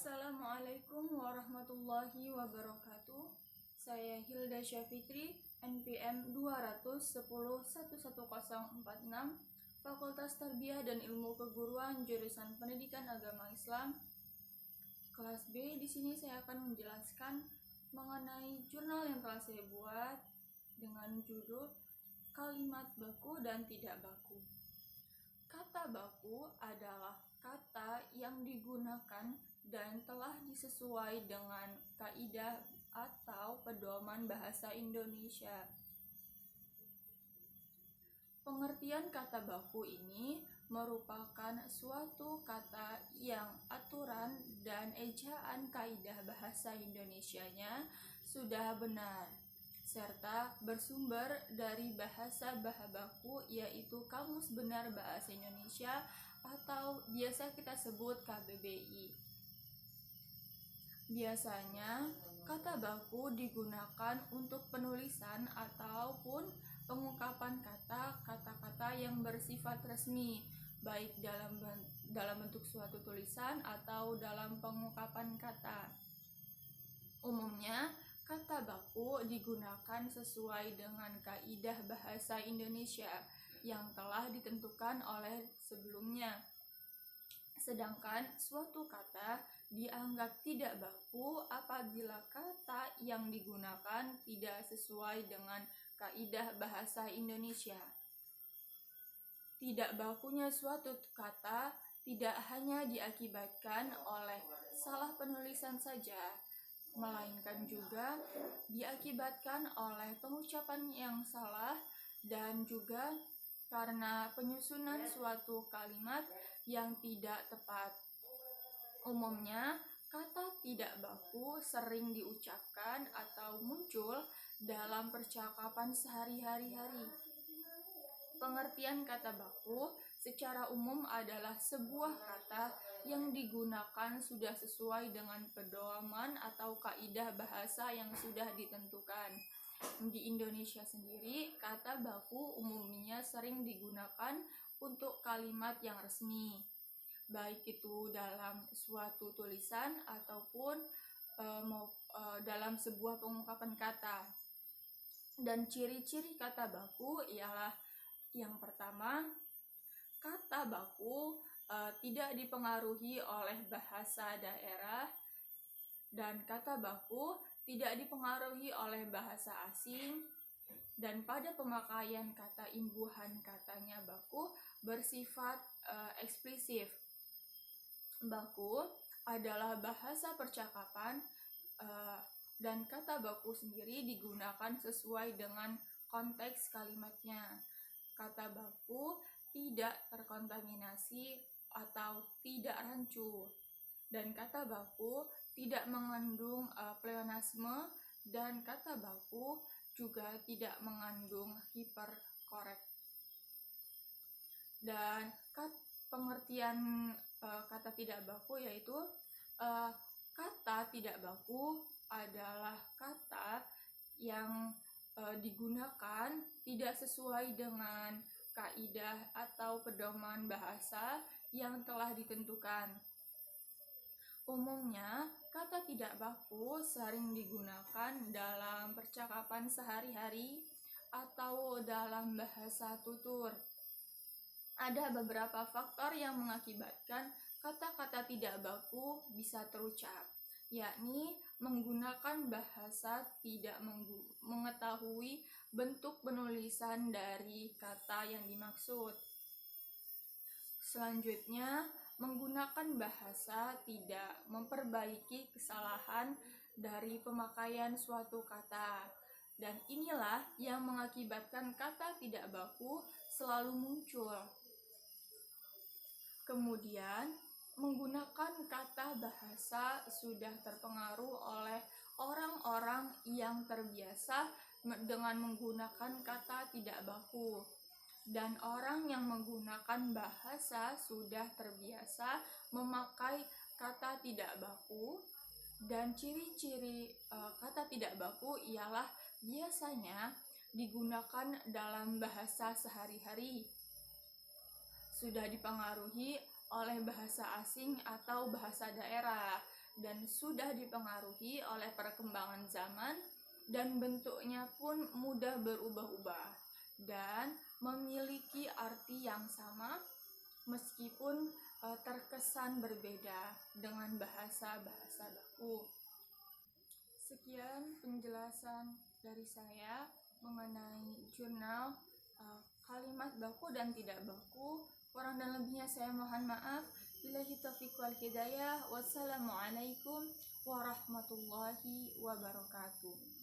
Assalamualaikum warahmatullahi wabarakatuh. Saya Hilda Syafitri, NPM 200101146, Fakultas Tarbiyah dan Ilmu Keguruan, jurusan Pendidikan Agama Islam. Kelas B. Di sini saya akan menjelaskan mengenai jurnal yang telah saya buat dengan judul Kalimat Baku dan Tidak Baku. Kata baku adalah kata yang digunakan dan telah disesuai dengan kaidah atau pedoman bahasa Indonesia. Pengertian kata baku ini merupakan suatu kata yang aturan dan ejaan kaidah bahasa Indonesianya sudah benar, serta bersumber dari bahasa baku yaitu Kamus Benar Bahasa Indonesia atau biasa kita sebut KBBI. Biasanya kata baku digunakan untuk penulisan ataupun pengungkapan kata-kata yang bersifat resmi, baik dalam bentuk suatu tulisan atau dalam pengungkapan kata. Umumnya kata baku digunakan sesuai dengan kaidah bahasa Indonesia yang telah ditentukan oleh sebelumnya. Sedangkan suatu kata dianggap tidak baku apabila kata yang digunakan tidak sesuai dengan kaidah bahasa Indonesia. Tidak bakunya suatu kata tidak hanya diakibatkan oleh salah penulisan saja, melainkan juga diakibatkan oleh pengucapan yang salah dan juga karena penyusunan suatu kalimat yang tidak tepat. Umumnya, kata tidak baku sering diucapkan atau muncul dalam percakapan sehari-hari. Pengertian kata baku secara umum adalah sebuah kata yang digunakan sudah sesuai dengan pedoman atau kaidah bahasa yang sudah ditentukan. Di Indonesia sendiri, kata baku umumnya sering digunakan untuk kalimat yang resmi, baik itu dalam suatu tulisan ataupun dalam sebuah pengungkapan kata. Dan ciri-ciri kata baku ialah yang pertama, kata baku tidak dipengaruhi oleh bahasa daerah, dan kata baku tidak dipengaruhi oleh bahasa asing, dan pada pemakaian kata imbuhan katanya baku bersifat eksplisif. Baku adalah bahasa percakapan dan kata baku sendiri digunakan sesuai dengan konteks kalimatnya. Kata baku tidak terkontaminasi atau tidak rancu, dan kata baku tidak mengandung pleonasme, dan kata baku juga tidak mengandung hiperkorek. Dan pengertian kata tidak baku yaitu kata tidak baku adalah kata yang digunakan tidak sesuai dengan kaidah atau pedoman bahasa yang telah ditentukan. Umumnya, kata tidak baku sering digunakan dalam percakapan sehari-hari atau dalam bahasa tutur. Ada beberapa faktor yang mengakibatkan kata-kata tidak baku bisa terucap, yakni menggunakan bahasa tidak mengetahui bentuk penulisan dari kata yang dimaksud. Selanjutnya, menggunakan bahasa tidak memperbaiki kesalahan dari pemakaian suatu kata, dan inilah yang mengakibatkan kata tidak baku selalu muncul. Kemudian, menggunakan kata bahasa sudah terpengaruh oleh orang-orang yang terbiasa dengan menggunakan kata tidak baku, dan orang yang menggunakan bahasa sudah terbiasa memakai kata tidak baku. Dan ciri-ciri kata tidak baku ialah biasanya digunakan dalam bahasa sehari-hari, sudah dipengaruhi oleh bahasa asing atau bahasa daerah, dan sudah dipengaruhi oleh perkembangan zaman, dan bentuknya pun mudah berubah-ubah dan memiliki arti yang sama meskipun terkesan berbeda dengan bahasa-bahasa baku. Sekian penjelasan dari saya mengenai jurnal, kalimat baku dan tidak baku. Kurang dan lebihnya saya mohon maaf. Billahi taufiq wal hidayah. Wassalamualaikum warahmatullahi wabarakatuh.